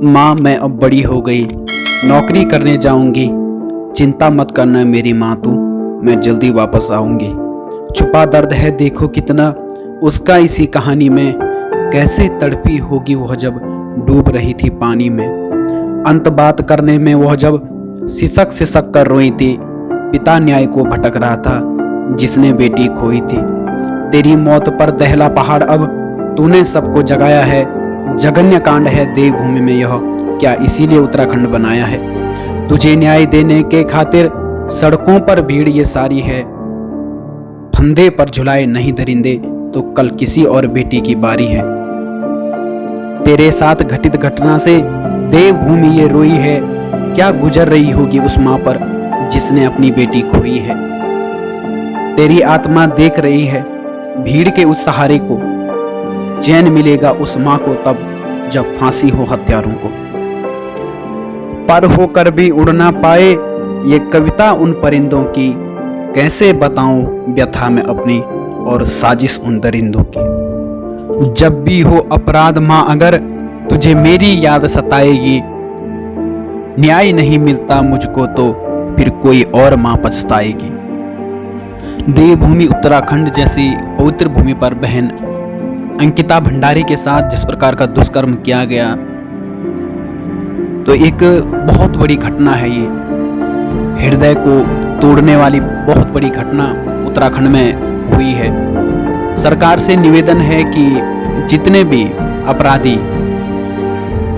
माँ मैं अब बड़ी हो गई, नौकरी करने जाऊंगी। चिंता मत करना मेरी माँ तू, मैं जल्दी वापस आऊंगी। छुपा दर्द है देखो कितना उसका इसी कहानी में, कैसे तड़पी होगी वह जब डूब रही थी पानी में। अंत बात करने में वह जब सिसक सिसक कर रोई थी, पिता न्याय को भटक रहा था जिसने बेटी खोई थी। तेरी मौत पर दहला पहाड़ अब तूने सबको जगाया है, जघन्य कांड है देवभूमि में यह, क्या इसीलिए उत्तराखंड बनाया है। तुझे न्याय देने के खातिर सड़कों पर भीड़ ये सारी है, फंदे पर झुलाए नहीं दरिंदे तो कल किसी और बेटी की बारी है। तेरे साथ घटित घटना से देवभूमि ये रोई है, क्या गुजर रही होगी उस माँ पर जिसने अपनी बेटी खोई है। तेरी आत्मा देख रही है भीड़ के उस सहारे को, चैन मिलेगा उस माँ को तब जब फांसी हो हत्यारों को। पर होकर भी उड़ ना पाए ये कविता उन परिंदों की, कैसे बताऊं व्यथा में अपनी और साजिश उन दरिंदों की। जब भी हो अपराध माँ अगर तुझे मेरी याद सताएगी, न्याय नहीं मिलता मुझको तो फिर कोई और माँ पछताएगी। देवभूमि उत्तराखंड जैसी पवित्र भूमि पर बहन अंकिता भंडारी के साथ जिस प्रकार का दुष्कर्म किया गया, तो एक बहुत बड़ी घटना है ये, हृदय को तोड़ने वाली बहुत बड़ी घटना उत्तराखंड में हुई है। सरकार से निवेदन है कि जितने भी अपराधी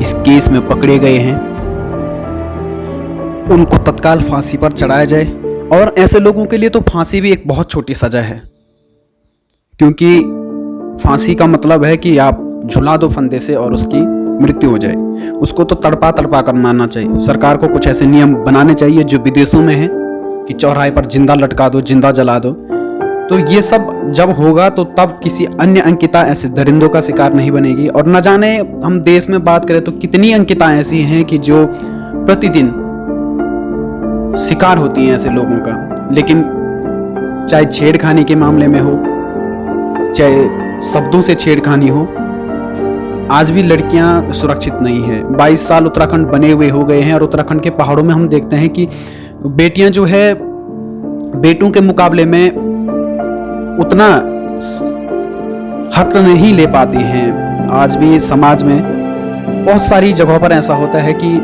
इस केस में पकड़े गए हैं उनको तत्काल फांसी पर चढ़ाया जाए, और ऐसे लोगों के लिए तो फांसी भी एक बहुत छोटी सजा है, क्योंकि फांसी का मतलब है कि आप झुला दो फंदे से और उसकी मृत्यु हो जाए। उसको तो तड़पा तड़पा कर मारना चाहिए। सरकार को कुछ ऐसे नियम बनाने चाहिए जो विदेशों में है कि चौराहे पर जिंदा लटका दो, जिंदा जला दो। तो ये सब जब होगा तो तब किसी अन्य अंकिता ऐसे दरिंदों का शिकार नहीं बनेगी। और न जाने हम देश में बात करें तो कितनी अंकिता ऐसी हैं कि जो प्रतिदिन शिकार होती हैं ऐसे लोगों का। लेकिन चाहे छेड़खानी के मामले में हो, चाहे शब्दों से छेड़खानी हो, आज भी लड़कियां सुरक्षित नहीं है। 22 साल उत्तराखंड बने हुए हो गए हैं और उत्तराखंड के पहाड़ों में हम देखते हैं कि बेटियां जो है बेटों के मुकाबले में उतना हक नहीं ले पाती हैं। आज भी समाज में बहुत सारी जगहों पर ऐसा होता है कि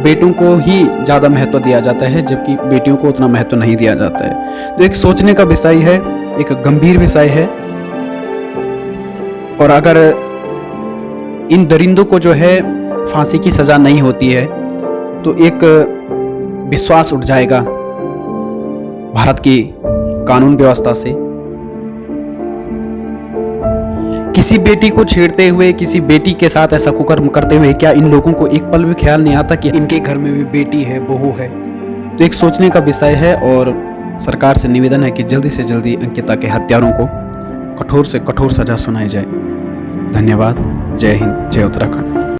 बेटों को ही ज़्यादा महत्व दिया जाता है, जबकि बेटियों को उतना महत्व नहीं दिया जाता है। तो एक सोचने का विषय है, एक गंभीर विषय है। और अगर इन दरिंदों को जो है फांसी की सजा नहीं होती है तो एक विश्वास उठ जाएगा भारत की कानून व्यवस्था से। किसी बेटी को छेड़ते हुए, किसी बेटी के साथ ऐसा कुकर्म करते हुए क्या इन लोगों को एक पल भी ख्याल नहीं आता कि इनके घर में भी बेटी है, बहू है। तो एक सोचने का विषय है और सरकार से निवेदन है कि जल्दी से जल्दी अंकिता के हत्यारों को कठोर से कठोर सजा सुनाई जाए। धन्यवाद। जय हिंद, जय उत्तराखंड।